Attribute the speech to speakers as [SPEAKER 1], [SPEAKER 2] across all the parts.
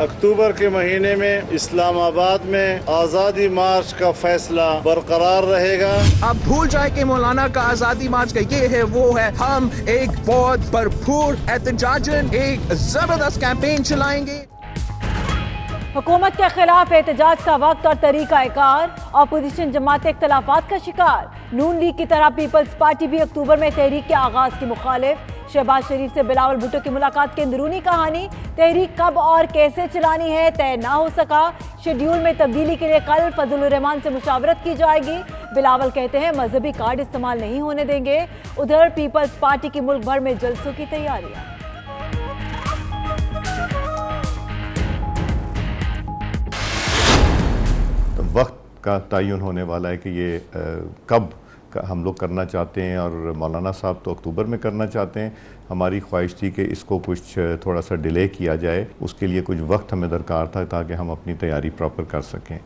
[SPEAKER 1] अक्टूबर के महीने में इस्लामाबाद में आज़ादी मार्च का फैसला बरकरार रहेगा।
[SPEAKER 2] अब भूल जाए कि मौलाना का आज़ादी मार्च का ये है वो है, हम एक बहुत भरपूर एहतजाजन एक जबरदस्त कैंपेन चलाएंगे।
[SPEAKER 3] हुकूमत के खिलाफ एहतजाज का वक्त और तरीक़ाकार, अपोजिशन जमात इख्तलाफात का शिकार। नून लीग की तरह पीपल्स पार्टी भी अक्टूबर में तहरीक के आगाज की मुखालिफ। शहबाज शरीफ से बिलावल भुट्टो की मुलाकात की अंदरूनी कहानी, तहरीक कब और कैसे चलानी है तय ना हो सका। शेड्यूल में तब्दीली के लिए कल फजलुर रहमान से मुशावरत की जाएगी। बिलावल कहते हैं मजहबी कार्ड इस्तेमाल नहीं होने देंगे। उधर पीपल्स पार्टी की मुल्क भर में जलसों की तैयारियां।
[SPEAKER 4] वक्त का तयन होने वाला है कि ये कब हम लोग करना चाहते हैं, और मौलाना साहब तो अक्टूबर में करना चाहते हैं। हमारी ख्वाहिश थी कि इसको कुछ थोड़ा सा डिले किया जाए, उसके लिए कुछ वक्त हमें दरकार था ताकि हम अपनी तैयारी प्रॉपर कर सकें।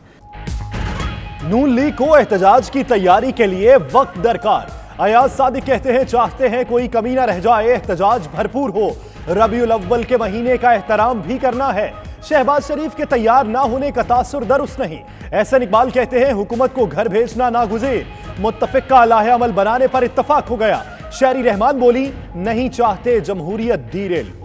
[SPEAKER 5] नून लीग को एहतजाज की तैयारी के लिए वक्त दरकार। अयाज सादिक कहते हैं चाहते हैं कोई कमी ना रह जाए, एहतजाज भरपूर हो। रबीउल अव्वल के महीने का एहतराम भी करना है। शहबाज शरीफ के तैयार ना होने का तासुर दरुस्त नहीं। एहसन इकबाल कहते हैं हुकूमत को घर भेजना नागुज़ीर, मुत्तफ़िक़ का लाहे अमल बनाने पर इत्तफाक हो गया। शहरी रहमान बोली नहीं चाहते जमहूरियत डीरेल हो।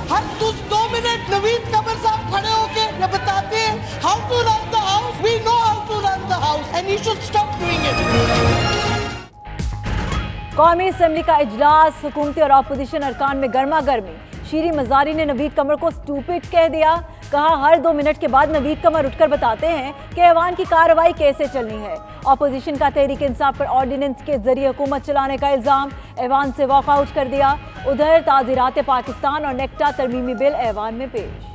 [SPEAKER 6] हर 2 मिनट नवीद कमर साहब खड़े होके ये बताते हैं how to run the house, we know how to run the house and you should stop doing it.
[SPEAKER 3] कौमी असम्बली का इजलास, हुकूमती और अपोजिशन अरकान में गर्मा गर्मी। शीरी मजारी ने नवीद कमर को स्टूपिड कह दिया। कहा हर 2 मिनट के बाद नवीद कमर उठकर बताते हैं कि ऐवान की कार्रवाई कैसे चलनी है। अपोजिशन का तहरीक इंसाफ पर ऑर्डिनेंस के जरिए हुकूमत चलाने का इल्जाम, ऐवान से वॉकआउट कर दिया। उधर ताज़ीरात पाकिस्तान और नेक्टा तरमीमी बिल ऐवान में पेश।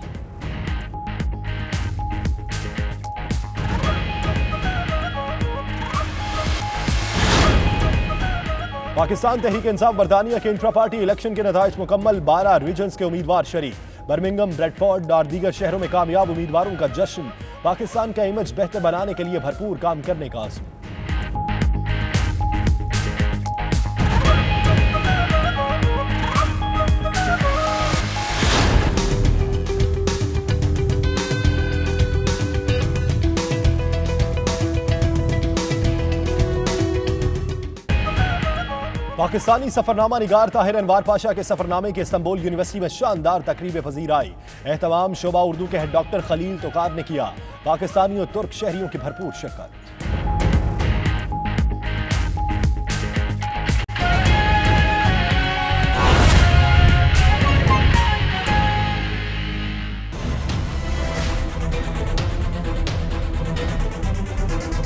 [SPEAKER 5] पाकिस्तान तहरीक इंसाफ बरतानिया के इंट्रा पार्टी इलेक्शन के नताइज मुकम्मल। 12 रीजन्स के उम्मीदवार शरीक। बर्मिंघम, ब्रेडफोर्ड और दीगर शहरों में कामयाब उम्मीदवारों का जश्न। पाकिस्तान का इमेज बेहतर बनाने के लिए भरपूर काम करने का आज़म। पाकिस्तानी सफरनामा निगार ताहिर अनवार पाशा के सफरनामे के इस्तांबुल यूनिवर्सिटी में शानदार तकरीब पजीर आई। एहतमाम शोबा उर्दू के हेड डॉक्टर खलील तोकार ने किया। पाकिस्तानी और तुर्क शहरियों की भरपूर शिरकत।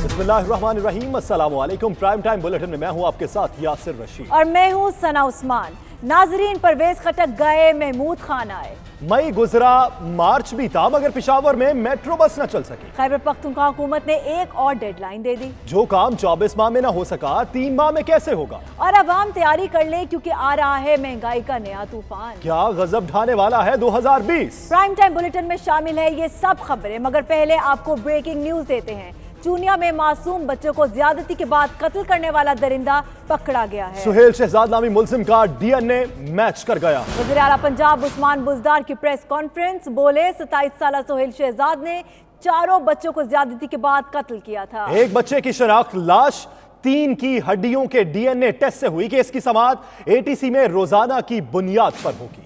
[SPEAKER 5] बिस्मिल्लाहिर्रहमानिर्रहीम, अस्सलाम वालेकुम। प्राइम टाइम बुलेटिन में मैं हूं आपके साथ यासिर रशीद
[SPEAKER 3] और मैं हूं सना उस्मान। नाजरीन, परवेज खटक गए, महमूद खान आए।
[SPEAKER 5] मई गुजरा, मार्च भी था, मगर पेशावर में मेट्रो बस न चल सकी।
[SPEAKER 3] खैबर पख्तूनख्वा हुकूमत ने एक और डेडलाइन दे दी।
[SPEAKER 5] जो काम 24 माह में न हो सका 3 माह में कैसे होगा।
[SPEAKER 3] और अवाम तैयारी कर ले क्योंकि आ रहा है महंगाई का नया तूफान।
[SPEAKER 5] क्या गजब ढाने वाला है 2020।
[SPEAKER 3] प्राइम टाइम बुलेटिन में शामिल है ये सब खबरें, मगर पहले आपको ब्रेकिंग न्यूज देते हैं। चूनिया में मासूम बच्चों को ज्यादती के बाद कत्ल करने वाला दरिंदा पकड़ा गया है।
[SPEAKER 5] सुहेल शहजाद नामी मुल्जिम का डीएनए मैच कर गया।
[SPEAKER 3] वज़ीर आला पंजाब उस्मान बुज़दार की प्रेस कॉन्फ्रेंस, बोले 27 साल सुहेल शहजाद ने 4 बच्चों को ज्यादती के बाद कत्ल किया था।
[SPEAKER 5] एक बच्चे की शनाख्त लाश 3 की हड्डियों के डीएनए टेस्ट से हुई कि इसकी समाअत एटीसी में रोजाना की बुनियाद पर होगी।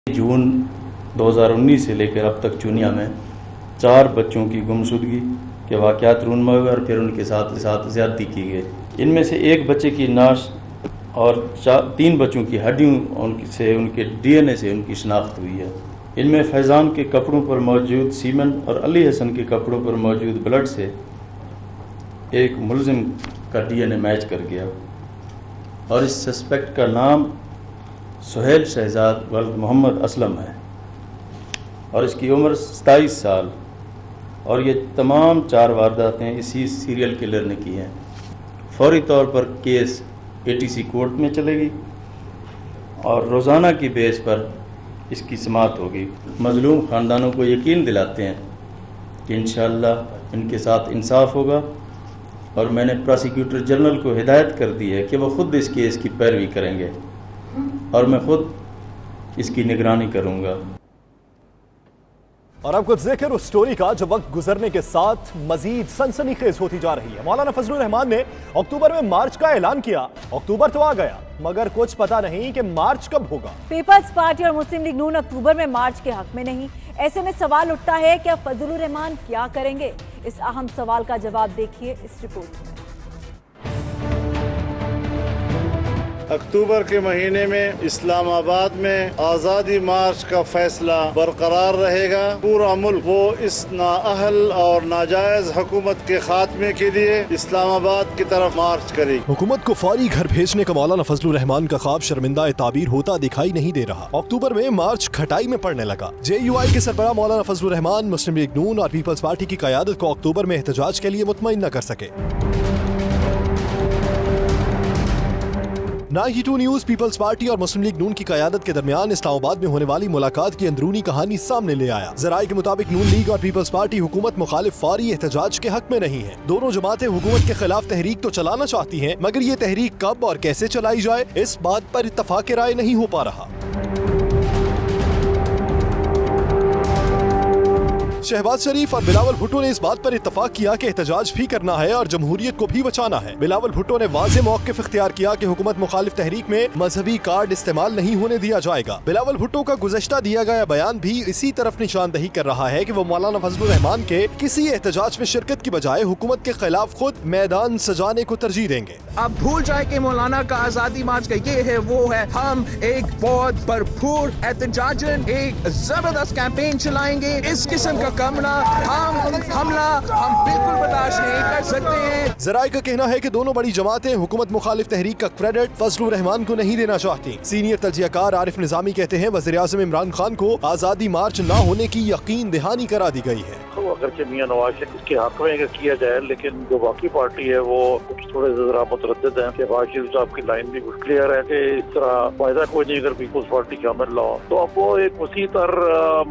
[SPEAKER 7] जून 2019 से लेकर अब तक चूनिया में 4 बच्चों की गुमशुदगी के वाक़यात रूनमा हुए और फिर उनके साथ ज़्यादती की गई। इनमें से एक बच्चे की नाश और 3 बच्चों की हड्डियों से उनके डीएनए से उनकी शनाख्त हुई है। इनमें फैज़ान के कपड़ों पर मौजूद सीमन और अली हसन के कपड़ों पर मौजूद ब्लड से एक मुलजिम का डीएनए मैच कर गया और इस सस्पेक्ट का नाम सुहेल शहजाद वल्द मोहम्मद असलम है और इसकी उम्र 27 साल और ये तमाम 4 वारदातें इसी सीरियल किलर ने की हैं। फौरी तौर पर केस एटीसी कोर्ट में चलेगी और रोज़ाना की बेस पर इसकी समाअत होगी। मज़लूम ख़ानदानों को यकीन दिलाते हैं کہ انشاءاللہ ان کے ساتھ انصاف ہوگا، اور میں نے پراسیکیوٹر جنرل کو ہدایت کر دی ہے کہ وہ خود اس کیس کی پیروی کریں گے اور میں خود اس کی نگرانی کروں گا۔
[SPEAKER 5] اور اب کچھ ذکر اس سٹوری کا جو وقت گزرنے کے ساتھ مزید سنسنی خیز ہوتی جا رہی ہے۔ مولانا فضل الرحمان نے اکتوبر میں مارچ کا اعلان کیا، اکتوبر تو آ گیا مگر کچھ پتہ نہیں کہ مارچ کب ہوگا۔
[SPEAKER 3] پیپلز پارٹی اور مسلم لیگ نون اکتوبر میں مارچ کے حق میں نہیں، ایسے میں سوال اٹھتا ہے کہ اب فضل الرحمان کیا کریں گے؟ اس اہم سوال کا جواب دیکھیے اس رپورٹ میں۔
[SPEAKER 1] اکتوبر کے مہینے میں اسلام آباد میں آزادی مارچ کا فیصلہ برقرار رہے گا۔ پورا ملک وہ اس نااہل اور ناجائز حکومت کے خاتمے کے لیے اسلام آباد کی طرف مارچ کرے گی۔
[SPEAKER 5] حکومت کو فوری گھر بھیجنے کا مولانا فضل الرحمان کا خواب شرمندہ تعبیر ہوتا دکھائی نہیں دے رہا۔ اکتوبر میں مارچ کھٹائی میں پڑنے لگا۔ JUI کے سربراہ مولانا فضل الرحمان مسلم لیگ نون اور پیپلز پارٹی کی قیادت کو اکتوبر میں احتجاج کے لیے مطمئن نہ کر سکے۔ 92 نیوز پیپلز پارٹی اور مسلم لیگ نون کی قیادت کے درمیان اسلام آباد میں ہونے والی ملاقات کی اندرونی کہانی سامنے لے آیا۔ ذرائع کے مطابق نون لیگ اور پیپلز پارٹی حکومت مخالف فوری احتجاج کے حق میں نہیں ہیں۔ دونوں جماعتیں حکومت کے خلاف تحریک تو چلانا چاہتی ہیں مگر یہ تحریک کب اور کیسے چلائی جائے اس بات پر اتفاق رائے نہیں ہو پا رہا۔ شہباز شریف اور بلاول بھٹو نے اس بات پر اتفاق کیا کہ احتجاج بھی کرنا ہے اور جمہوریت کو بھی بچانا ہے۔ بلاول بھٹو نے واضح موقف اختیار کیا کہ حکومت مخالف تحریک میں مذہبی کارڈ استعمال نہیں ہونے دیا جائے گا۔ بلاول بھٹو کا گزشتہ دیا گیا بیان بھی اسی طرف نشاندہی کر رہا ہے کہ وہ مولانا فضل الرحمان کے کسی احتجاج میں شرکت کی بجائے حکومت کے خلاف خود میدان سجانے کو ترجیح دیں گے۔
[SPEAKER 2] اب بھول جائے کہ مولانا کا آزادی مارچ کا یہ ہے وہ ہے، ہم ایک بہت بھرپور احتجاجن ایک زبردست کیمپین چلائیں گے۔ اس قسم کا حملہ ہم بالکل برداشت نہیں کر سکتے ہیں۔
[SPEAKER 5] ذرائع کا کہنا ہے کہ دونوں بڑی جماعتیں حکومت مخالف تحریک کا کریڈٹ فضل الرحمان کو نہیں دینا چاہتی۔ سینئر تجزیہ کار عارف نظامی کہتے ہیں وزیر اعظم عمران خان کو آزادی مارچ نہ ہونے کی یقین دہانی کرا دی گئی ہے۔
[SPEAKER 8] اگرچہ میاں نواز شریف اس کے حق میں کیا جائے لیکن جو باقی پارٹی ہے وہ تھوڑے ذرا متردد ہیں۔ شہباز شریف صاحب کی لائن بھی کلیئر ہے کہ اس طرح فائدہ کوئی نہیں اگر پیپلز پارٹی شامل نہ ہو، تو اب وہ ایک وسیع تر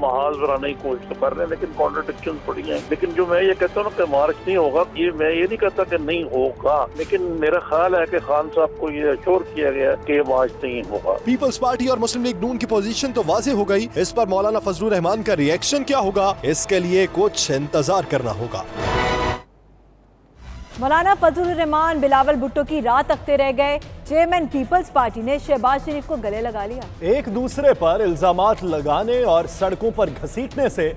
[SPEAKER 8] محاذ بنانے کی کوشش کر رہے ہیں لیکن کانٹرڈکشن پڑی ہیں۔ لیکن جو میں یہ کہتا ہوں کہ مارچ نہیں ہوگا، یہ میں یہ نہیں کہتا کہ نہیں ہوگا، لیکن میرا خیال ہے کہ خان صاحب کو یہ اشور کیا گیا کہ یہ مارچ نہیں ہوگا۔
[SPEAKER 5] پیپلز پارٹی اور مسلم لیگ نون کی پوزیشن تو واضح ہو گئی، اس پر مولانا فضل الرحمان کا ری ایکشن کیا ہوگا اس کے لیے کچھ انتظار کرنا ہوگا۔
[SPEAKER 3] مولانا فضل الرحمان بلاول بھٹو کی راہ تکتے رہ گئے۔ چیئرمین پیپلز پارٹی نے شہباز شریف کو گلے لگا لیا۔
[SPEAKER 5] ایک دوسرے پر الزامات لگانے اور سڑکوں پر گھسیٹنے سے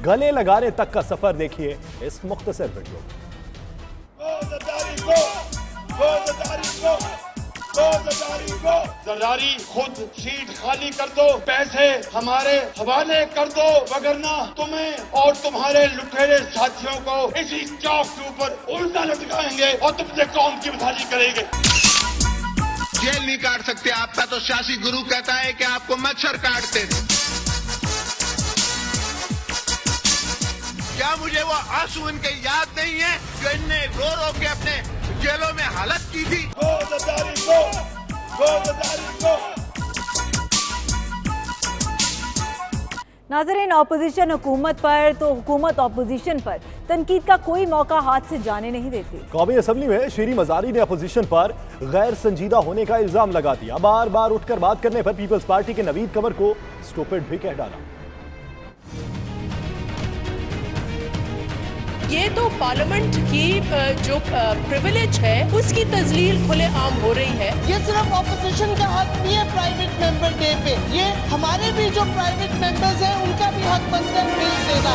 [SPEAKER 5] گلے لگانے تک کا سفر دیکھیے اس مختصر ویڈیو میں۔
[SPEAKER 9] زرداری خود سیٹ خالی کر دو، پیسے ہمارے حوالے کر دو، وگرنہ تمہیں اور تمہارے لٹیرے ساتھیوں کو اسی چوک کے اوپر الٹا لٹکائیں گے اور تم سے قوم کی بھلائی کریں گے۔
[SPEAKER 10] جیل نہیں کاٹ سکتے، آپ کا تو سیاسی گرو کہتا ہے کہ آپ کو مچھر کاٹتے تھے۔ کیا مجھے وہ آنسو ان کے یاد نہیں ہے جو ان نے رو رو کے اپنے جیلوں میں حالت کی تھی؟
[SPEAKER 3] ناظرین، اپوزیشن حکومت پر تو حکومت اپوزیشن پر تنقید کا کوئی موقع ہاتھ سے جانے نہیں دیتی۔
[SPEAKER 5] قومی اسمبلی میں شیریں مزاری نے اپوزیشن پر غیر سنجیدہ ہونے کا الزام لگا دیا۔ بار بار اٹھ کر بات کرنے پر پیپلز پارٹی کے نوید قمر کو اسٹوپڈ بھی کہہ ڈالا۔
[SPEAKER 11] یہ تو پارلیمنٹ کی جو پریویلیج ہے اس کی تذلیل کھلے عام ہو رہی ہے۔
[SPEAKER 6] یہ صرف اپوزیشن کا حق نہیں ہے پرائیویٹ ممبر ڈے پہ، یہ ہمارے بھی جو پرائیویٹ ممبرز ہیں ان کا بھی حق بنتا ہے پیش دینا۔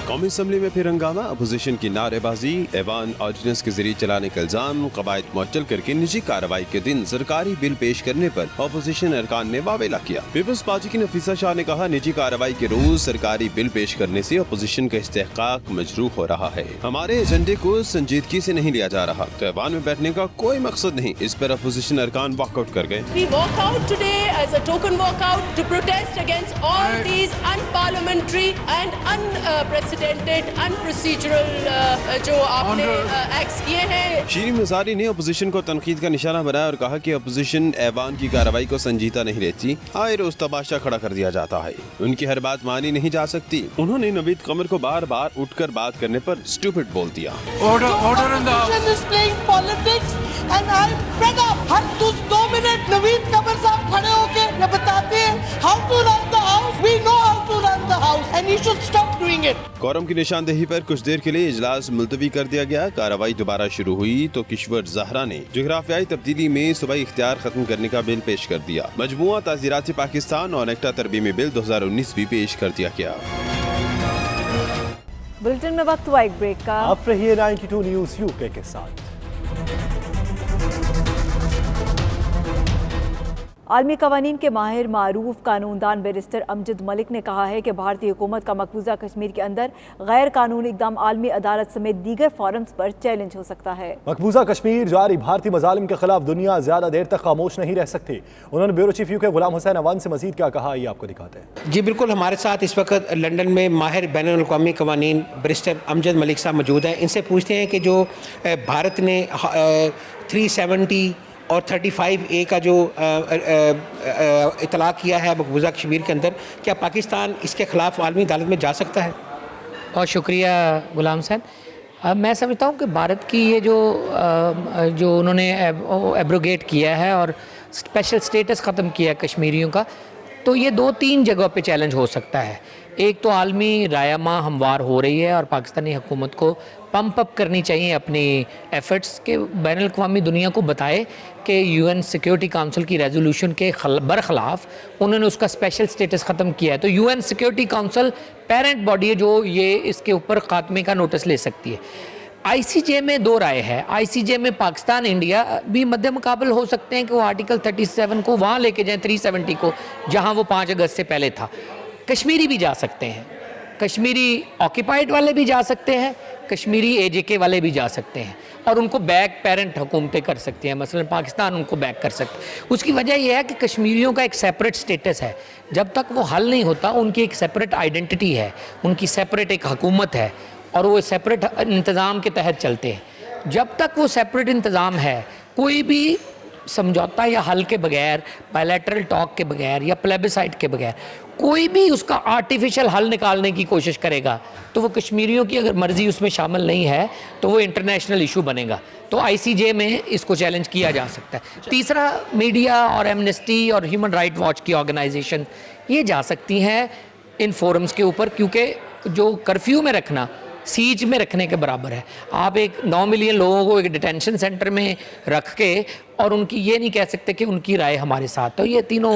[SPEAKER 12] قومی اسمبلی میں پھر ہنگامہ، اپوزیشن کی نعرے بازی، ایوان آرڈیننس کے ذریعے چلانے کا الزام، قواعد معطل کر کے نجی کارروائی کے دن سرکاری بل پیش کرنے پر اپوزیشن ارکان نے واویلا کیا۔ پیپلز پارٹی کی نفیسہ شاہ نے کہا نجی کارروائی کے روز سرکاری بل پیش کرنے سے اپوزیشن کا استحقاق مجروح ہو رہا ہے۔ ہمارے ایجنڈے کو سنجیدگی سے نہیں لیا جا رہا، تو ایوان میں بیٹھنے کا کوئی مقصد نہیں۔ اس پر اپوزیشن ارکان واک آؤٹ کر گئے۔
[SPEAKER 11] We walk out today as a token walk out to protest against all these unparliamentary and unprecedented unprecedented unprocedural जो आपने एक्ट्स किए हैं।
[SPEAKER 12] शीरीन मज़ारी ने अपोजिशन को तनकीद का निशाना बनाया और कहा कि अपोजिशन ऐवान की कार्रवाई को संजीदा नहीं लेती, आए रोज तमाशा खड़ा कर दिया जाता है, उनकी हर बात मानी नहीं जा सकती। उन्होंने नवीद कमर को बार बार उठकर बात करने पर स्टूपिड बोल दिया।
[SPEAKER 6] हर 2 मिनट नवीद कमर साहब खड़े होके ये बताते हैं how to run the house, we know how to run the house and you should stop doing it.
[SPEAKER 12] Quorum की निशानदेही पर कुछ देर के लिए इजलास मुलतवी कर दिया गया। कार्रवाई दोबारा शुरू हुई तो किश्वर ज़हरा ने जोग्राफियाई तब्दीली में सूबाई इख्तियार खत्म करने का बिल पेश कर दिया। मजमूआ ताज़ीरात पाकिस्तान और एक्टा तरमीमी बिल 2019 भी पेश कर दिया गया।
[SPEAKER 3] बुलेटिन में वक्त हुआ एक ब्रेक का।
[SPEAKER 5] आप रहिए 92 न्यूज़ यूके के साथ।
[SPEAKER 3] आलमी कवानीन के माहिर मारूफ कानूनदान बैरिस्टर अमजद मलिक ने कहा है कि भारतीय हुकूमत का मकबूजा कश्मीर के अंदर गैर कानूनी इकदाम आलमी अदालत समेत दीगर फोरम्स पर चैलेंज हो सकता है।
[SPEAKER 5] मकबूजा कश्मीर जारी भारतीय मजालिम के खिलाफ दुनिया ज्यादा देर तक खामोश नहीं रह सकती। उन्होंने bureau chief UK Ghulam Hussain Awan से मजीद क्या कहा, ये आपको दिखाते हैं।
[SPEAKER 13] जी बिल्कुल, हमारे साथ इस वक्त लंदन में माहिर बैनुल अक़वामी कवानीन बैरिस्टर अमजद मलिक साहब मौजूद हैं। इनसे पूछते हैं कि जो भारत ने 370 और 35A का जो इतलाक़ किया है मकबूजा कश्मीर के अंदर, क्या पाकिस्तान इसके ख़िलाफ़ आलमी अदालत में जा सकता है?
[SPEAKER 14] बहुत शुक्रिया गुलाम साहब। मैं समझता हूँ कि भारत की ये जो उन्होंने एब्रोगेट किया है और स्पेशल स्टेटस ख़त्म किया कश्मीरियों का, तो ये 2-3 जगहों पे चैलेंज हो सकता है। एक तो आलमी रायमा हमवार हो रही है और पाकिस्तानी हुकूमत को पंप अप करनी चाहिए अपनी एफ़र्ट्स के बैनुल अक़वामी दुनिया को बताए कि UN सिक्योरिटी काउंसिल की रेजोल्यूशन के बरखिलाफ़ उन्होंने उसका स्पेशल स्टेटस ख़त्म किया है। तो UN security council parent body है जो ये इसके ऊपर ख़ात्मे का नोटिस ले सकती है। ICJ में 2 राय है। ICJ में पाकिस्तान इंडिया भी मद्दे मुकाबल हो सकते हैं कि वो आर्टिकल 37 को वहाँ लेके जाएँ 370 को, जहाँ वो 5 अगस्त से पहले था। कश्मीरी भी जा सकते हैं, कश्मीरी ऑक्यूपाइड वाले भी जा सकते हैं, कश्मीरी AJK वाले भी जा सकते हैं और उनको बैक पेरेंट हुकूमतें कर सकती हैं। मसलन पाकिस्तान उनको बैक कर सकता है। उसकी वजह यह है कि कश्मीरियों का एक सेपरेट स्टेटस है। जब तक वो हल नहीं होता, उनकी एक सेपरेट आइडेंटिटी है, उनकी सेपरेट एक हुकूमत है और वो सेपरेट इंतज़ाम के तहत चलते हैं। जब तक वो सेपरेट इंतज़ाम है, कोई भी समझौता या हल के बगैर, बायलैटरल टॉक के बगैर या प्लेबिसाइट के बगैर कोई भी उसका आर्टिफिशियल हल निकालने की कोशिश करेगा, तो वो कश्मीरियों की अगर मर्ज़ी उसमें शामिल नहीं है तो वो इंटरनेशनल इशू बनेगा। तो ICJ में इसको चैलेंज किया जा सकता है। तीसरा, मीडिया और एमनेस्टी और ह्यूमन राइट वॉच की ऑर्गेनाइजेशन ये जा सकती हैं इन फोरम्स के ऊपर, क्योंकि जो कर्फ्यू में रखना सीज में रखने के बराबर है। आप एक 9 मिलियन लोगों को एक डिटेंशन सेंटर में रख के और उनकी ये नहीं कह सकते कि उनकी राय हमारे साथ। तो ये तीनों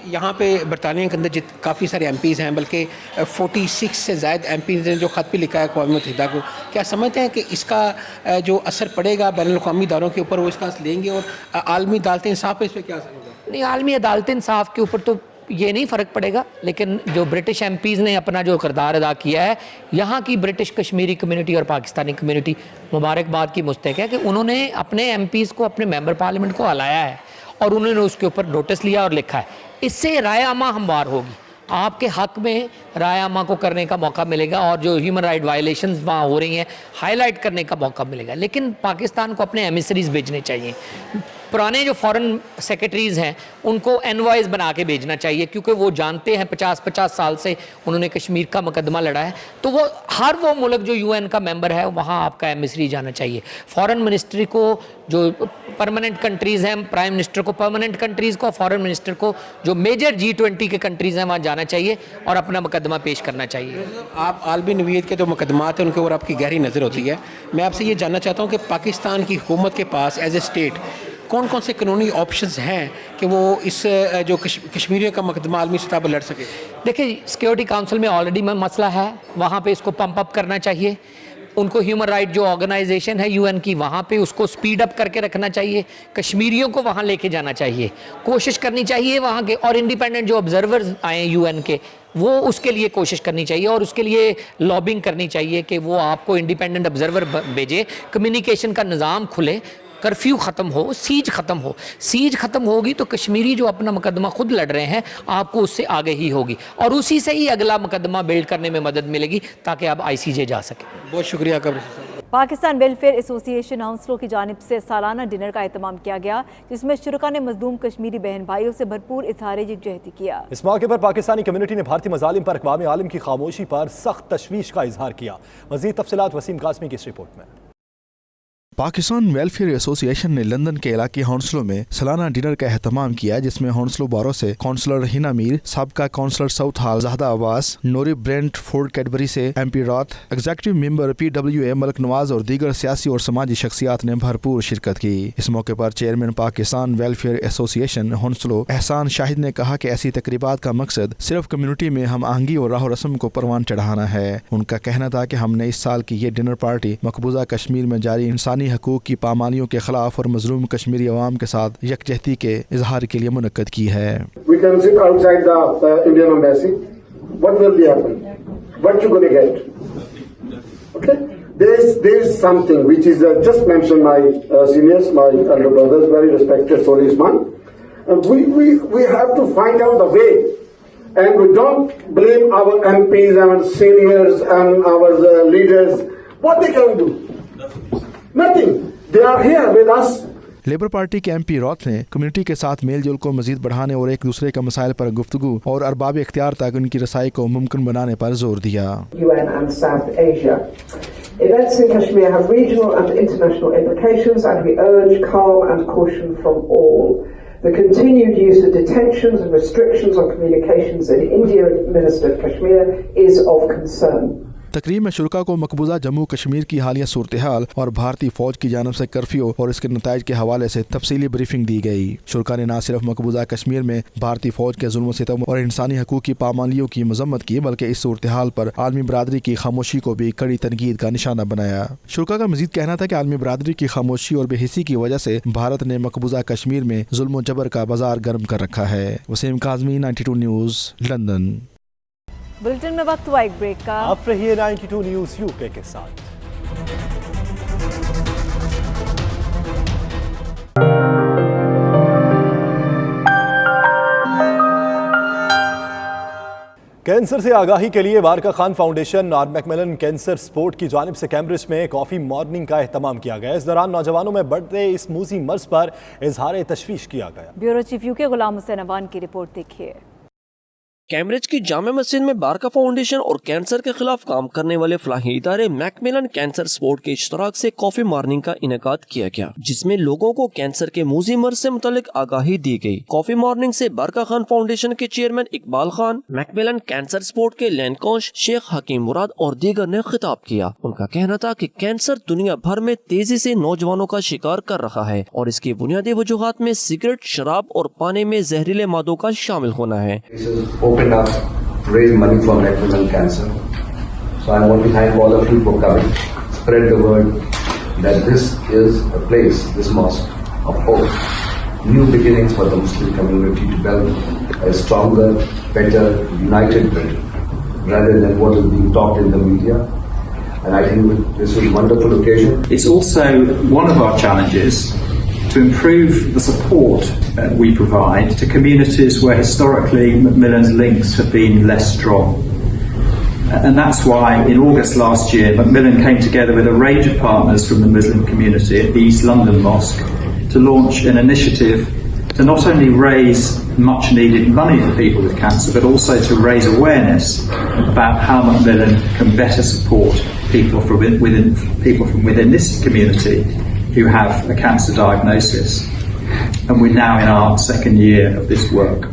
[SPEAKER 13] यहाँ पे बरतानिया के अंदर काफ़ी सारे MPs हैं, बल्कि 46 से ज़ायद MPs ने जो ख़त भी लिखा है अक़वाम मुत्तहिदा को। क्या समझते हैं कि इसका जो असर पड़ेगा बैनुल अक़वामी इदारों के ऊपर, वो इसका लेंगे और आलमी अदालत इंसाफ पे इस पर क्या असर होगा?
[SPEAKER 14] नहीं, आलमी अदालत इंसाफ के ऊपर तो ये नहीं फ़र्क पड़ेगा, लेकिन जो ब्रिटिश MPs ने अपना जो किरदार अदा किया है, यहाँ की ब्रिटिश कश्मीरी कम्युनिटी और पाकिस्तानी कम्युनिटी मुबारकबाद की मुस्तहिक है कि उन्होंने अपने MPs को, अपने मेंबर पार्लियामेंट को हलाया है और उन्होंने उसके ऊपर नोटिस लिया और लिखा है। इससे राय आमा हमवार होगी, आपके हक़ में राय आमा को करने का मौका मिलेगा और जो ह्यूमन राइट वायलेशंस वहाँ हो रही हैं हाईलाइट करने का मौका मिलेगा। लेकिन पाकिस्तान को अपने एमिसरीज भेजने चाहिए। पुराने जो फॉरेन सेक्रेटरीज़ हैं उनको एनवॉइस बना के भेजना चाहिए, क्योंकि वो जानते हैं 50-50 साल से उन्होंने कश्मीर का मुकदमा लड़ा है। तो वो हर वो मुल्क जो UN का मेंबर है वहाँ आपका एमिसरी जाना चाहिए। फॉरेन मिनिस्ट्री को, जो परमानेंट कंट्रीज़ हैं, प्राइम मिनिस्टर को परमानेंट कंट्रीज़ को, फॉरेन मिनिस्टर को जो मेजर G20 के कंट्रीज़ हैं वहाँ जाना चाहिए और अपना मुकदमा पेश करना चाहिए।
[SPEAKER 13] आप आलमी नवीयत के जो मुकदमात हैं उनके ऊपर आपकी गहरी नज़र होती है। मैं आपसे ये जानना चाहता हूँ कि पाकिस्तान की हुकूमत के पास एज ए स्टेट कौन कौन से कानूनी ऑप्शंस हैं कि वो इस जो कश्मीरियों का मुकदमा आलमी सतह पर लड़ सके?
[SPEAKER 14] देखिए, सिक्योरिटी काउंसिल में ऑलरेडी मसला है, वहाँ पे इसको पंप अप करना चाहिए। उनको ह्यूमन राइट जो ऑर्गेनाइजेशन है UN की, वहाँ पे उसको स्पीड अप करके रखना चाहिए। कश्मीरियों को वहाँ लेके जाना चाहिए, कोशिश करनी चाहिए वहाँ के, और इंडिपेंडेंट जो ऑब्जर्वर्स आए UN के, वो उसके लिए कोशिश करनी चाहिए और उसके लिए लॉबिंग करनी चाहिए कि वो आपको इंडिपेंडेंट ऑब्जर्वर भेजे, कम्युनिकेशन का निज़ाम खुले। कर्फ्यू ख़त्म हो, सीज ख़त्म हो। सीज ख़त्म होगी तो कश्मीरी जो अपना मुकदमा खुद लड़ रहे हैं आपको उससे आगे ही होगी और उसी से ही अगला मुकदमा बिल्ड करने में मदद मिलेगी ताकि आप ICJ जा सकें।
[SPEAKER 13] बहुत शुक्रिया कब्र।
[SPEAKER 3] पाकिस्तान वेलफेयर एसोसिएशन हौंसलों की जानिब से सालाना डिनर का एहतमाम किया गया, जिसमें शुरका ने मजलूम कश्मीरी बहन भाइयों से भरपूर इजहार यकजहती किया।
[SPEAKER 5] इस मौके पर पाकिस्तानी कम्युनिटी ने भारतीय मजालिम पर अक़वाम आलम की खामोशी पर सख्त तशवीश का इजहार किया। मज़ीद तफसीलात वसीम कासमी की इस रिपोर्ट में।
[SPEAKER 15] पाकिस्तान वेलफेयर एसोसिएशन ने लंदन के इलाके हौंसलों में सालाना डिनर का एहतमाम किया, जिसमें हौंसलों बारों से कौंसलर हिना मीर, साबका councillor Southall Zahida Abbas, Noori Brentford Cadbury से MP Roth, executive member PWA Malik Nawaz और दीगर सियासी और समाजी शख्सियात ने भरपूर शिरकत की। इस मौके पर चेयरमैन पाकिस्तान वेलफेयर एसोसिएशन हौंसलों एहसान शाहिद ने कहा कि ऐसी तकरीबात का मकसद सिर्फ कम्युनिटी में हम आहंगी और राह रस्म को परवान चढ़ाना है। उनका कहना था कि हमने इस साल की ये डिनर पार्टी मकबूजा कश्मीर में जारी इंसानी हकूक की पामालियों के खिलाफ और मजलूम कश्मीरी अवाम के साथ यकजहती के इजहार के लिए मुनक्कद की है।
[SPEAKER 16] We can sit outside the Indian embassy. What will be happening? What you going to get? Okay. There is something which is just mentioned my seniors, my elder brothers, very respected Solisman. We have to find out the way, and we don't blame our MPs and seniors and our leaders. What they can do? Nothing. They are here with us.
[SPEAKER 15] Labour party के MP रॉथ ने community के साथ mail जोल को मजीद बढ़ाने और एक दूसरे के मसाइल पर गुफ्तगू और अरबाब इख्तियार तक उनकी रसाई को मुमकिन बनाने पर जोर दिया।
[SPEAKER 17] UN and South Asia. Events in Kashmir have regional and international implications, and we urge calm and caution from all. The continued use of detentions and restrictions on communications in India administered Kashmir is of concern.
[SPEAKER 15] तकरीब में शुरका को मकबूजा जम्मू कश्मीर की हालिया सूरत हाल और भारतीय फौज की जानब से कर्फ्यू और इसके नताइज के हवाले से तफसीली ब्रीफिंग दी गई। शुरका ने न सिर्फ मकबूजा कश्मीर में भारतीय फौज के जुल्म सितम और इंसानी हकूक की पामालियों की मजम्मत की, बल्कि इस सूरत हाल पर आलमी बरादरी की खामोशी को भी कड़ी तनकीद का निशाना बनाया। शुरका का मजीद कहना था कि आलमी बरादरी की खामोशी और बेहिसी की वजह से भारत ने मकबूजा कश्मीर में जुल्म जबर का बाजार गर्म कर रखा है। Wasim Kazmi, 92 news, London.
[SPEAKER 3] Bulletin में वक्त हुआ एक ब्रेक का।
[SPEAKER 5] आप रहिए 92 न्यूज़ UK के साथ। कैंसर से आगाही के लिए बारका खान फाउंडेशन और मैकमिलन कैंसर सपोर्ट की जानिब से कैम्ब्रिज में कॉफ़ी मॉर्निंग का एहतमाम किया गया। इस दौरान नौजवानों में बढ़ते इस मूसी मर्ज पर इजहार तशवीश किया गया।
[SPEAKER 3] Bureau chief UK Ghulam Hussain Awan की रिपोर्ट देखिए।
[SPEAKER 18] कैम्ब्रिज की जामे मस्जिद में बारका फाउंडेशन और कैंसर के खिलाफ काम करने वाले फलाही इदारे मैकमिलन कैंसर सपोर्ट के इश्तराक से कॉफी मॉर्निंग का इनेकाद किया गया, जिसमें लोगों को कैंसर के मूजी मर्ज से मुतालिक आगाही दी गई। कॉफी मॉर्निंग से बारका खान फाउंडेशन के chairman Iqbal Khan, Macmillan cancer support के लैंड कोच शेख हकीम मुराद और दीगर ने खिताब किया। उनका कहना था कि कैंसर दुनिया भर में तेजी से नौजवानों का शिकार कर रहा है और इसकी बुनियादी वजूहात में सिगरेट, शराब और पानी में जहरीले मादों का शामिल होना है।
[SPEAKER 19] Opened up to raise money for Macmillan Cancer. So I want to thank all of you for coming. Spread the word that this is a place, this mosque of hope. New beginnings for the Muslim community to build a stronger, better, united Britain, rather than what is being talked in the media. And I think this is a wonderful occasion.
[SPEAKER 20] It's also one of our challenges to improve the support we provide to communities where historically Macmillan's links have been less strong. And that's why in August last year Macmillan came together with a range of partners from the Muslim community at the East London Mosque to launch an initiative to not only raise much needed money for people with cancer, but also to raise awareness about how Macmillan can better support people from within this community who have a cancer diagnosis, and we're now in our second year of this work.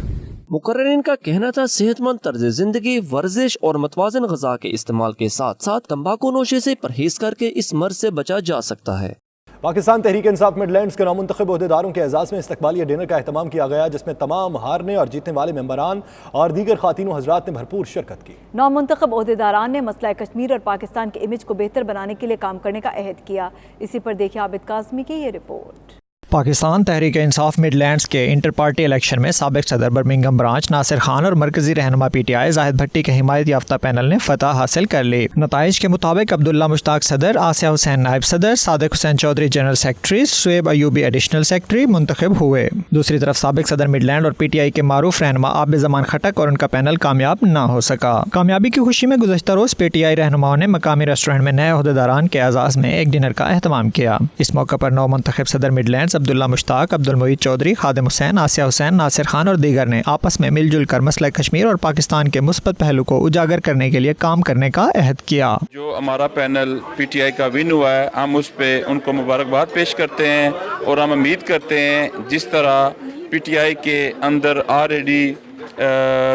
[SPEAKER 18] मुकर्रिरीन का कहना था सेहतमंद तर्ज जिंदगी, वर्जिश और मतवाजन ग़िज़ा के इस्तेमाल के साथ साथ तंबाकू नोशी से परहेज करके इस मर्ज से बचा जा सकता है।
[SPEAKER 5] पाकिस्तान तहरीक इंसाफ मिडलैंड्स के नामुंतखब ओहदेदारों के एजाज़ में इस्तकबालिया डिनर का एहतमाम किया गया, जिसमें तमाम हारने और जीतने वाले मेंबरान और दीगर खातिन हजरात ने भरपूर शिरकत की।
[SPEAKER 3] नामुंतखब ओहदेदारान ने मसला कश्मीर और पाकिस्तान के इमेज को बेहतर बनाने के लिए काम करने का अहद किया। इसी पर देखिए आबिद काज़मी की ये report.
[SPEAKER 21] Pakistan Tehreek Insaf mid lands کے انٹر پارٹی الیکشن میں سابق صدر برمنگھم برانچ ناصر خان اور مرکزی رہنما پی ٹی آئی زاہد بھٹی کے حمایت یافتہ پینل نے فتح حاصل کر لی۔ نتائج کے مطابق عبداللہ مشتاق صدر، آسیہ حسین نائب صدر، Sadiq Hussain Chaudhry general secretary, Shoaib Ayubi additional secretary منتخب ہوئے۔ دوسری طرف سابق صدر مڈ لینڈ اور پی ٹی آئی کے معروف رہنما عابد زمان خٹک اور ان کا پینل کامیاب نہ ہو سکا۔ کامیابی کی خوشی میں گزشتہ روز پی ٹی آئی رہنماؤں نے مقامی ریسٹورینٹ میں نئے عہدیداران کے اعزاز میں ایک ڈنر کا اہتمام کیا۔ اس موقع پر نو منتخب صدر مڈ لینڈز عبداللہ مشتاق، عبد المعید چودھری، خادم حسین، آسیہ حسین، ناصر خان اور دیگر نے آپس میں مل جل کر مسئلہ کشمیر اور پاکستان کے مثبت پہلو کو اجاگر کرنے کے لیے کام کرنے کا عہد کیا۔
[SPEAKER 22] جو ہمارا پینل پی ٹی آئی کا ون ہوا ہے، ہم اس پہ ان کو مبارکباد پیش کرتے ہیں اور ہم امید کرتے ہیں جس طرح پی ٹی آئی کے اندر آلریڈی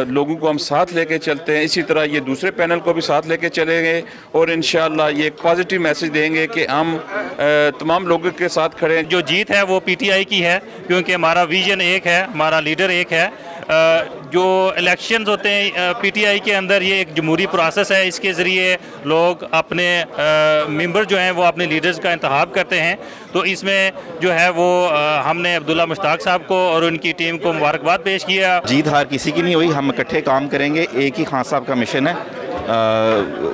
[SPEAKER 22] لوگوں کو ہم ساتھ لے کے چلتے ہیں، اسی طرح یہ دوسرے پینل کو بھی ساتھ لے کے چلیں گے اور انشاءاللہ یہ ایک پازیٹیو میسج دیں گے کہ ہم تمام لوگوں کے ساتھ کھڑے ہیں۔
[SPEAKER 23] جو جیت ہے وہ پی ٹی آئی کی ہے، کیونکہ ہمارا ویژن ایک ہے، ہمارا لیڈر ایک ہے۔ جو الیکشنز ہوتے ہیں پی ٹی آئی کے اندر، یہ ایک جمہوری پروسیس ہے، اس کے ذریعے لوگ اپنے ممبر جو ہیں وہ اپنے لیڈرز کا انتخاب کرتے ہیں۔ تو اس میں جو ہے وہ ہم نے عبداللہ مشتاق صاحب کو اور ان کی ٹیم کو مبارکباد پیش کیا۔
[SPEAKER 24] جیت ہار کسی کی نہیں ہوئی، ہم اکٹھے کام کریں گے، ایک ہی خان صاحب کا مشن ہے،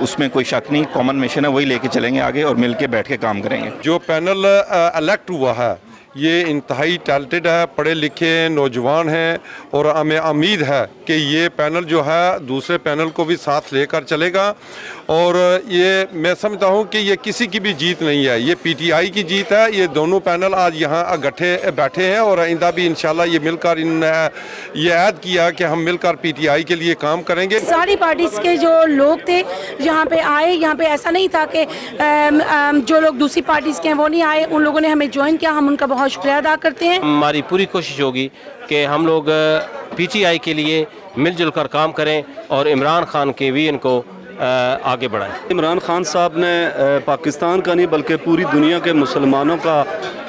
[SPEAKER 24] اس میں کوئی شک نہیں، کامن مشن ہے، وہی لے کے چلیں گے آگے اور مل کے بیٹھ کے کام کریں گے۔
[SPEAKER 25] جو پینل الیکٹ ہوا ہے یہ انتہائی ٹیلنٹڈ ہے، پڑھے لکھے نوجوان ہیں اور ہمیں امید ہے کہ یہ پینل جو ہے دوسرے پینل کو بھی ساتھ لے کر چلے گا اور یہ میں سمجھتا ہوں کہ یہ کسی کی بھی جیت نہیں ہے، یہ پی ٹی آئی کی جیت ہے۔ یہ دونوں پینل آج یہاں اکٹھے بیٹھے ہیں اور آئندہ بھی انشاءاللہ یہ مل کر یہ عہد کیا کہ ہم مل کر پی ٹی آئی کے لیے کام کریں گے۔
[SPEAKER 26] ساری پارٹیز کے جو لوگ تھے یہاں پہ آئے، یہاں پہ ایسا نہیں تھا کہ جو لوگ دوسری پارٹیز کے ہیں وہ نہیں آئے، ان لوگوں نے ہمیں جوائن کیا، ہم ان کا بہت شکریہ ادا کرتے ہیں۔
[SPEAKER 27] ہماری پوری کوشش ہوگی کہ ہم لوگ پی ٹی آئی کے لیے مل جل کر کام کریں اور عمران خان کے ویژن کو آگے بڑھائیں۔
[SPEAKER 28] عمران خان صاحب نے پاکستان کا نہیں بلکہ پوری دنیا کے مسلمانوں کا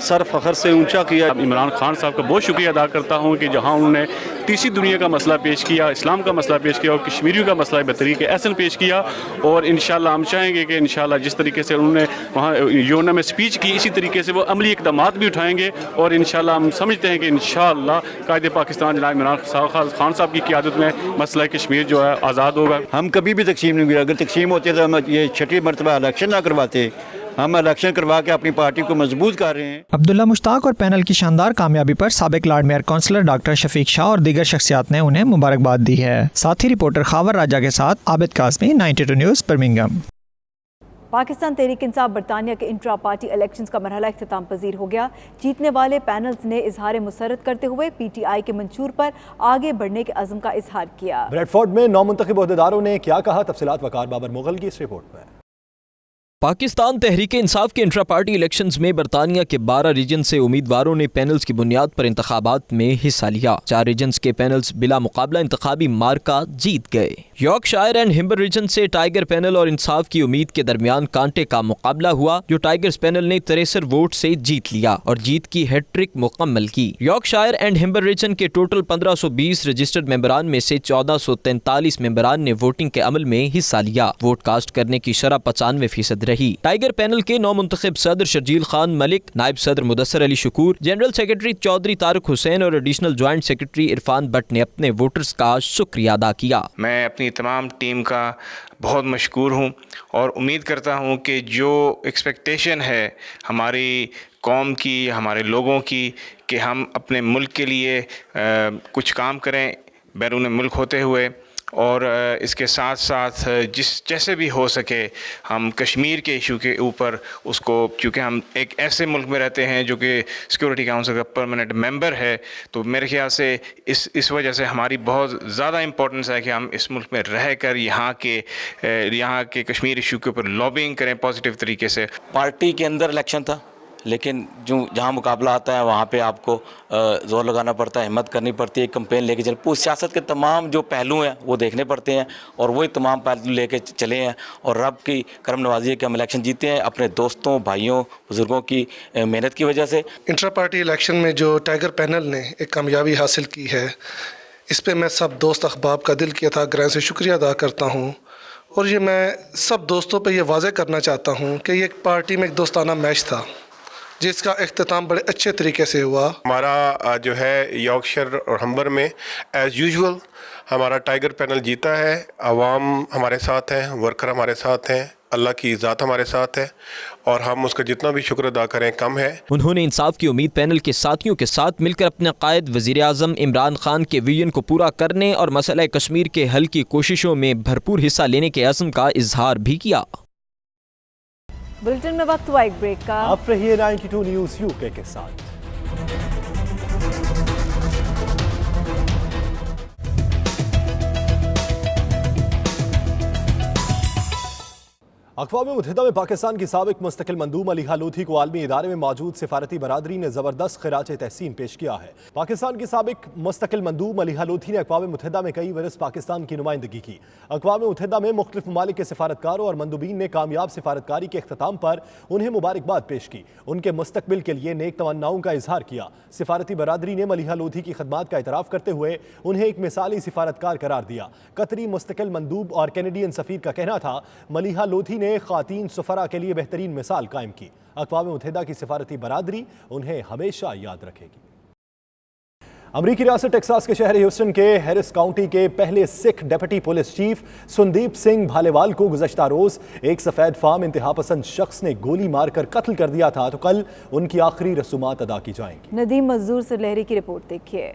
[SPEAKER 28] سر فخر سے اونچا کیا۔
[SPEAKER 29] عمران خان صاحب کا بہت شکریہ ادا کرتا ہوں کہ جہاں انہوں نے تیسری دنیا کا مسئلہ پیش کیا، اسلام کا مسئلہ پیش کیا اور کشمیریوں کا مسئلہ بطریق احسن پیش کیا، اور انشاءاللہ ہم چاہیں گے کہ انشاءاللہ جس طریقے سے انہوں نے وہاں یونا میں سپیچ کی، اسی طریقے سے وہ عملی اقدامات بھی اٹھائیں گے اور انشاءاللہ ہم سمجھتے ہیں کہ انشاءاللہ قائد پاکستان جناب عمران خان صاحب کی قیادت میں مسئلہ کشمیر جو ہے آزاد ہوگا۔
[SPEAKER 30] ہم کبھی بھی تقسیم نہیں ہوئے، اگر تقسیم ہوتے تو ہم یہ چھٹی مرتبہ الیکشن نہ کرواتے، ہم الیکشن کروا کے اپنی پارٹی کو مضبوط کر رہے ہیں۔
[SPEAKER 21] عبداللہ مشتاق اور پینل کی شاندار کامیابی پر سابق لارڈ میئر کونسلر ڈاکٹر شفیق شاہ اور دیگر شخصیات نے انہیں مبارکباد دی ہے۔ ساتھی رپورٹر خاور راجہ کے ساتھ عابد قاسمی، 92 نیوز برمنگھم۔
[SPEAKER 3] پاکستان تحریک انصاف برطانیہ کے انٹرا پارٹی الیکشنز کا مرحلہ اختتام پذیر ہو گیا۔ جیتنے والے پینلز نے اظہار مسرت کرتے ہوئے پی ٹی آئی کے منشور پر آگے بڑھنے کے عزم کا اظہار کیا۔
[SPEAKER 5] بریڈ فورڈ میں نو منتخب عہدیداروں نے کیا کہا، تفصیلات وقار بابر مغل کی اس رپورٹ میں۔
[SPEAKER 31] پاکستان تحریک انصاف کے انٹرا پارٹی الیکشنز میں برطانیہ کے 12 ریجن سے امیدواروں نے پینلز کی بنیاد پر انتخابات میں حصہ لیا۔ 4 ریجنز کے پینلز بلا مقابلہ انتخابی مارکا جیت گئے۔ York shire and Humber region سے ٹائیگر پینل اور انصاف کی امید کے درمیان کانٹے کا مقابلہ ہوا، جو ٹائیگرز پینل نے 63 ووٹ سے جیت لیا اور جیت کی ہیٹ ٹرک مکمل کی۔ York shire and Humber region کے ٹوٹل 1520 رجسٹرڈ ممبران میں سے 1443 ممبران نے ووٹنگ کے عمل میں حصہ لیا۔ ووٹ کاسٹ کرنے کی شرح 95% رہی۔ ٹائیگر پینل کے نو منتخب صدر شرجیل خان ملک، نائب صدر مدثر علی شکور، جنرل سیکرٹری چودھری طارق حسین اور additional joint secretary Irfan but نے اپنے ووٹرز کا شکریہ ادا کیا۔
[SPEAKER 32] میں اپنی تمام ٹیم کا بہت مشکور ہوں اور امید کرتا ہوں کہ جو ایکسپیکٹیشن ہے ہماری قوم کی، ہمارے لوگوں کی، کہ ہم اپنے ملک کے لیے کچھ کام کریں بیرون ملک ہوتے ہوئے، اور اس کے ساتھ ساتھ جیسے بھی ہو سکے ہم کشمیر کے ایشو کے اوپر اس کو، چونکہ ہم ایک ایسے ملک میں رہتے ہیں جو کہ سیکورٹی کاؤنسل کا پرماننٹ ممبر ہے، تو میرے خیال سے اس وجہ سے ہماری بہت زیادہ امپورٹنس ہے کہ ہم اس ملک میں رہ کر یہاں کے کشمیر ایشو کے اوپر لابنگ کریں پازیٹیو طریقے سے۔
[SPEAKER 33] پارٹی کے اندر الیکشن تھا، لیکن جہاں مقابلہ آتا ہے وہاں پہ آپ کو زور لگانا پڑتا ہے، ہمت کرنی پڑتی ہے، کمپین لے کے پوری سیاست کے تمام جو پہلو ہیں وہ دیکھنے پڑتے ہیں اور وہی تمام پہلو لے کے چلے ہیں، اور رب کی کرم نوازی ہے کہ ہم الیکشن جیتے ہیں اپنے دوستوں، بھائیوں، بزرگوں کی محنت کی وجہ سے۔
[SPEAKER 34] انٹرا پارٹی الیکشن میں جو ٹائیگر پینل نے ایک کامیابی حاصل کی ہے، اس پہ میں سب دوست احباب کا دل کیا تھا گرہ سے شکریہ ادا کرتا ہوں، اور یہ میں سب دوستوں پہ یہ واضح کرنا چاہتا ہوں کہ یہ ایک پارٹی میں ایک دوستانہ میچ تھا जिसका अख्ताम बड़े अच्छे तरीके से हुआ।
[SPEAKER 25] हमारा जो है यॉर्कशायर और हम्बर में एज़ यूजुअल हमारा टाइगर पैनल जीता है। आवाम हमारे साथ हैं, वर्कर हमारे साथ हैं, अल्लाह की ज़ात हमारे साथ है और हम उसका जितना भी शुक्र अदा करें कम है।
[SPEAKER 31] उन्होंने इंसाफ की उम्मीद पैनल के साथियों के साथ मिलकर अपने कायद वज़ीर आज़म इमरान खान के विजन को पूरा करने और मसला कश्मीर के हल की कोशिशों में भरपूर हिस्सा लेने के अज़्म का इजहार भी किया।
[SPEAKER 3] बुलेटिन में वक्त हुआ एक ब्रेक का।
[SPEAKER 5] आप रहिए 92 न्यूज़ यूके के साथ। अक़वाम मुत्तहिदा में पाकिस्तान की साबिक मुस्तकिल मंदूब मलिहा लोधी को आलमी इदारे में मौजूद सिफारती बरादरी ने ज़बरदस्त खिराज तहसीन पेश किया है। पाकिस्तान की साबिक मुस्तकिल मंदूब मलिहा लोधी ने अक़वाम मुत्तहिदा में कई बरस पाकिस्तान की नुमाइंदगी की। अक़वाम मुत्तहिदा में मुख्तलिफ ममालिक के सिफारतकारों और मंदूबीन ने कामयाब सिफारतकारी के अख्ताम पर उन्हें मुबारकबाद पेश की, उनके मुस्तकबिल के लिए नेक तमन्नाओं का इजहार किया। सिफारती बरादरी ने मलिहा लोधी की खदमात का एतराफ़ करते हुए उन्हें एक मिसाली सिफारतकार करार दिया। कतरी मुस्तकिल मंदूब और कैनेडियन सफ़ीर का कहना था मलिहा लोधी ने ख़वातीन सफ़रा के लिए बेहतरीन मिसाल कायम की। अक़वाम मुत्तहिदा की सिफारती बरादरी उन्हें हमेशा याद रखेगी। अमरीकी रियासत टेक्सास के शहर ह्यूस्टन के हैरिस काउंटी के पहले Sikh deputy police chief Sandeep Singh Bhalewal को गुज़श्ता रोज़ एक सफ़ेद फार्म इंतहा पसंद शख्स ने गोली मारकर कत्ल कर दिया था, तो कल उनकी आखिरी रसूमात अदा की जाएंगी।
[SPEAKER 3] नदीम मजदूर से लहरी की रिपोर्ट देखिए।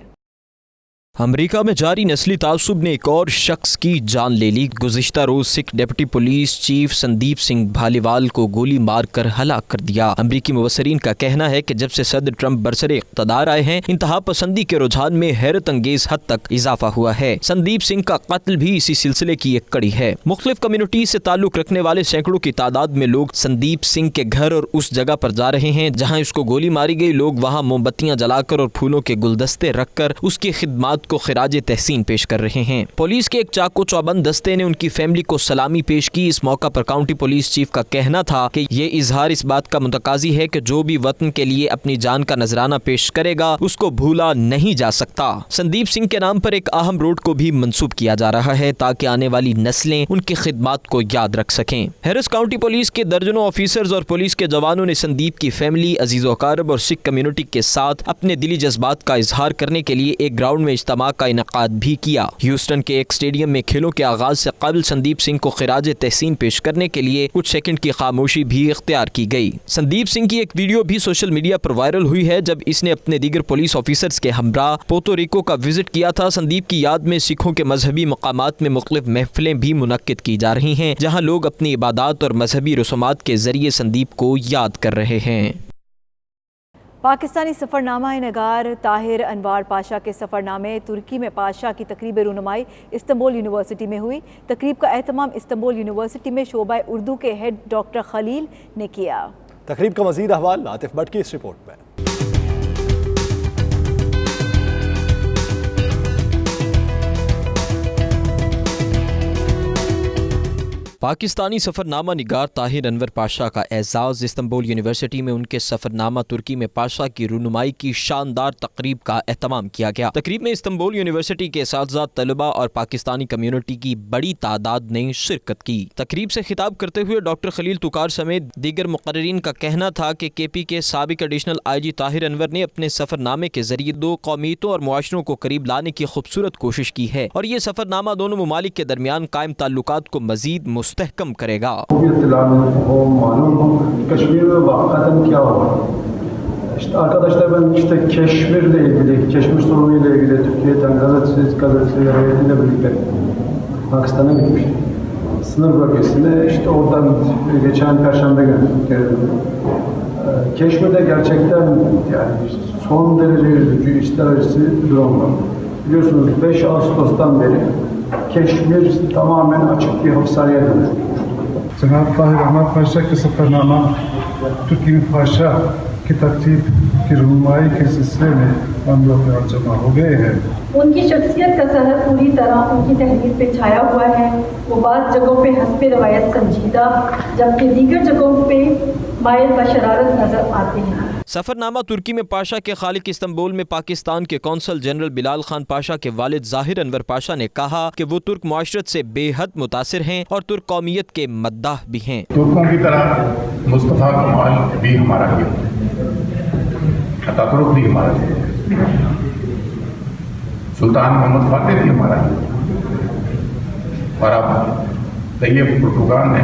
[SPEAKER 31] अमरीका में जारी नस्ली तासुब ने एक और शख्स की जान ले ली। गुज़िश्ता रोज Sikh deputy police chief Sandeep Singh Bhaliwal को गोली मारकर हलाक कर दिया। अमरीकी मुबसरीन का कहना है कि जब से सदर ट्रंप बरसरे इक़्तिदार आए हैं, इंतहा पसंदी के रुझान में हैरत अंगेज हद तक इजाफा हुआ है। संदीप सिंह का कत्ल भी इसी सिलसिले की एक कड़ी है। मुख्तलिफ कम्युनिटी से ताल्लुक रखने वाले सैकड़ों की तादाद में लोग संदीप सिंह के घर और उस जगह पर जा रहे हैं जहाँ उसको गोली मारी गई। लोग वहाँ मोमबत्तियाँ जलाकर और फूलों के गुलदस्ते रखकर उसकी खिदमात को खिराज तहसीन पेश कर रहे हैं। पुलिस के एक चाको चौबंद दस्ते ने उनकी फैमिली को सलामी पेश की। इस मौका पर काउंटी पुलिस चीफ का कहना था कि ये इजहार इस बात का मुतकाजी है कि जो भी वतन के लिए अपनी जान का नजराना पेश करेगा उसको भूला नहीं जा सकता। संदीप सिंह के नाम पर एक अहम रोड को भी मंसूब किया जा रहा है ताकि आने वाली नस्लें उनकी खिदमात को याद रख सकें। हैरिस काउंटी पुलिस के दर्जनों ऑफिसर्स और पुलिस के जवानों ने संदीप की फैमिली, अजीज़ो अकारब और सिख कम्युनिटी के साथ अपने दिली जज्बात का इजहार करने के लिए एक ग्राउंड में इज्तिमा का इनकाद भी किया। ह्यूस्टन के एक स्टेडियम में खेलों के आगाज से कबल संदीप सिंह को खिराज तहसीन पेश करने के लिए कुछ सेकंड की खामोशी भी इख्तियार की गई। संदीप सिंह की एक वीडियो भी सोशल मीडिया पर वायरल हुई है जब इसने अपने दीगर पुलिस ऑफिसर्स के हमरा पोर्टो रिको का विजिट किया था। संदीप की याद में सिखों के मजहबी मकामात में मुख्तलिफ महफिलें भी मुनक्किद की जा रही हैं जहाँ लोग अपनी इबादत और मजहबी रसूमात के जरिए संदीप को याद कर रहे हैं।
[SPEAKER 3] पाकिस्तानी सफ़रनामा नगार ताहिर अनवार पाशा के सफ़रनामे तुर्की में पाशा की तकरीब रुनुमाई इस्तांबुल यूनिवर्सिटी में हुई। तकरीब का एहतमाम इस्तांबुल यूनिवर्सिटी में शोबा उर्दू के हेड डॉक्टर खलील ने किया।
[SPEAKER 5] तकरीब का मज़ीद अहवाल आतिफ भट्ट की इस रिपोर्ट में।
[SPEAKER 31] पाकिस्तानी सफ़रनामा निगार ताहिर अनवर पाशा का एजाज़ इस्तांबुल यूनिवर्सिटी में उनके सफ़रनामा तुर्की में पाशा की रुनुमाई की शानदार तकरीब का एहतमाम किया गया। तकरीब में इस्तांबुल यूनिवर्सिटी के असातिज़ा, तलबा और पाकिस्तानी कम्युनिटी की बड़ी तादाद ने शिरकत की। तकरीब से खिताब करते हुए डॉक्टर खलील तुकार समेत दीगर मुक़र्रिरीन का कहना था कि KP के साबिक एडिशनल IG ताहिर अनवर ने अपने सफ़रनामे के जरिए दो कौमियतों और मुआशरों को करीब लाने की खूबसूरत कोशिश की है और ये सफ़रनामा दोनों ममालिक के दरमियान कायम ताल्लुकात को मज़ीद मुस्तहकम करेगा।
[SPEAKER 1] Keşmir ve vakıftan क्या हुआ? İşte arkadaşlar ben işte Keşmir'le ilgili, Keşmir sorunuyla ilgili Türkiye'den gazetecilerle birlikte Pakistan'a gitmiştim. Sınır bölgesinde işte oradan geçen Perşembe günü Keşmir'de gerçekten yani son derece üzücü, içler acısı bir durum var. Biliyorsunuz 5 Ağustos'tan beri Keşmir tamamen açık bir hapishaneye dönüştü. जनाब ताहिर अनवर पाशा के सफ़रनामा तुर्की में पाशा की तरतीब की रुनुमाई के सिलसिले में हम लोग जमा हो गए हैं।
[SPEAKER 2] उनकी शख्सियत का सहर पूरी तरह उनकी तहरीर पे छाया हुआ है। वो बाज़ जगहों पे हस्ब रवायत संजीदा जबकि दीगर जगहों पे मायल व शरारत नजर आते हैं।
[SPEAKER 31] सफ़रनामा तुर्की में पाशा के खालिक इस्तांबुल में पाकिस्तान के कौंसल जनरल बिलाल खान पाशा के वालिद ज़ाहिर अनवर पाशा ने कहा कि वो तुर्क मुआशरत से बेहद मुतासिर हैं और तुर्क कौमियत के मद्दाह भी हैं।
[SPEAKER 4] तुर्कों की तरह मुस्तफ़ा कमाल भी हमारा हीरो है। अतातुर्क भी हमारा लीडर है, सुल्तान मोहम्मद फातेह भी हमारा लीडर है, और अब तैयब पुर्तगाल ने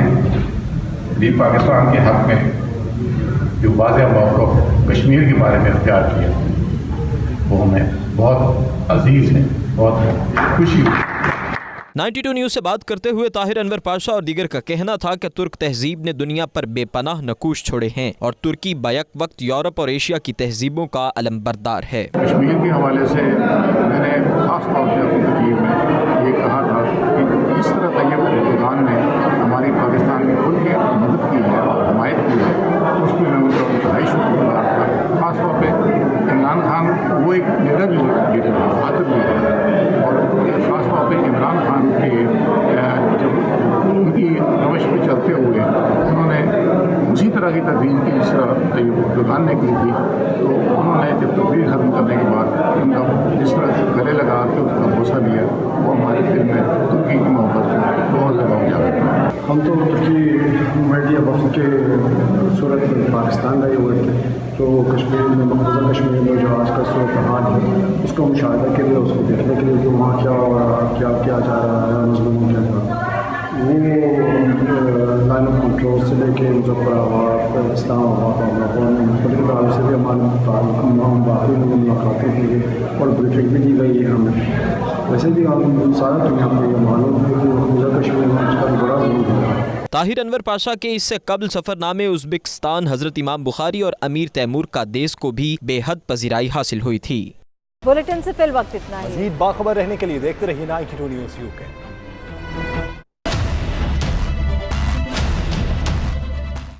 [SPEAKER 4] भी पाकिस्तान के हक में जो वाज़ेह मौक़िफ़ कश्मीर के बारे में इख्तियार किया वो हमें बहुत अजीज़ है, बहुत खुशी हुई।
[SPEAKER 31] 92 न्यूज़ से बात करते हुए ताहिर अनवर पाशा और दीगर का कहना था कि तुर्क तहजीब ने दुनिया पर बेपनाह नकूश छोड़े हैं और तुर्की बैक वक्त यूरोप और एशिया की तहजीबों का अलमबरदार है।
[SPEAKER 4] कश्मीर के हवाले से मैंने खास तौर से अपनी तकरीर में ये कहा था कि इस तरह तैयब पुर्तगाल ने हमारी पाकिस्तान में खुल के मदद की है और हमायत की है, उस पर मैं उनका इंतहाई शुक्रगुजार था। खास तौर पर इमरान खान वो एक लीडर है, बहादुर लीडर है, और खास तौर पर इमरान खान के जब उनकी रवश पे चलते हुए उन्होंने उसी तरह की तदबीर की जिस तरह तैयब पुर्तगाल ने की थी, तो उन्होंने जब तकरीर खत्म करने के बाद उनका जिस तरह से गले लगा के उसका भरोसा लिया वो हमारे दिल में तुर्की की मोहब्बत बहुत ज़्यादा उजागर है।
[SPEAKER 1] हम तो तुर्की मीडिया वक्त के सूरत में पाकिस्तान गए हुए थे, तो कश्मीर में मकबूजा कश्मीर में जो आज का सूरत हाल है उसको मुशाहिदा के लिए, उसको देखने के लिए कि वहाँ क्या हो रहा है, क्या क्या जा रहा है, मजलूमों के साथ वो लाइन ऑफ कंट्रोल से लेके मुजफ्फराबाद, इस्लामाबाद और लाहौर में मुख्तलिफ इदारों से भी हमारे बाहरी मुलाकातें की गई और ब्रीफिंग भी दी गई है हमें। वैसे भी हम सारा दुनिया को ये मालूम है कि मकबूजा कश्मीर में आज का बड़ा ज़रूरी है।
[SPEAKER 31] ताहिर अनवर पाशा के इससे कबल सफरनामे उज़्बेकिस्तान हजरत इमाम बुखारी और अमीर तैमूर का देश को भी बेहद पजीराई हासिल हुई थी।
[SPEAKER 3] बुलेटिन से फिल वक्त इतना ही।
[SPEAKER 5] मज़ीद बाखबर रहने के लिए देखते रहिए 92 न्यूज़ UK।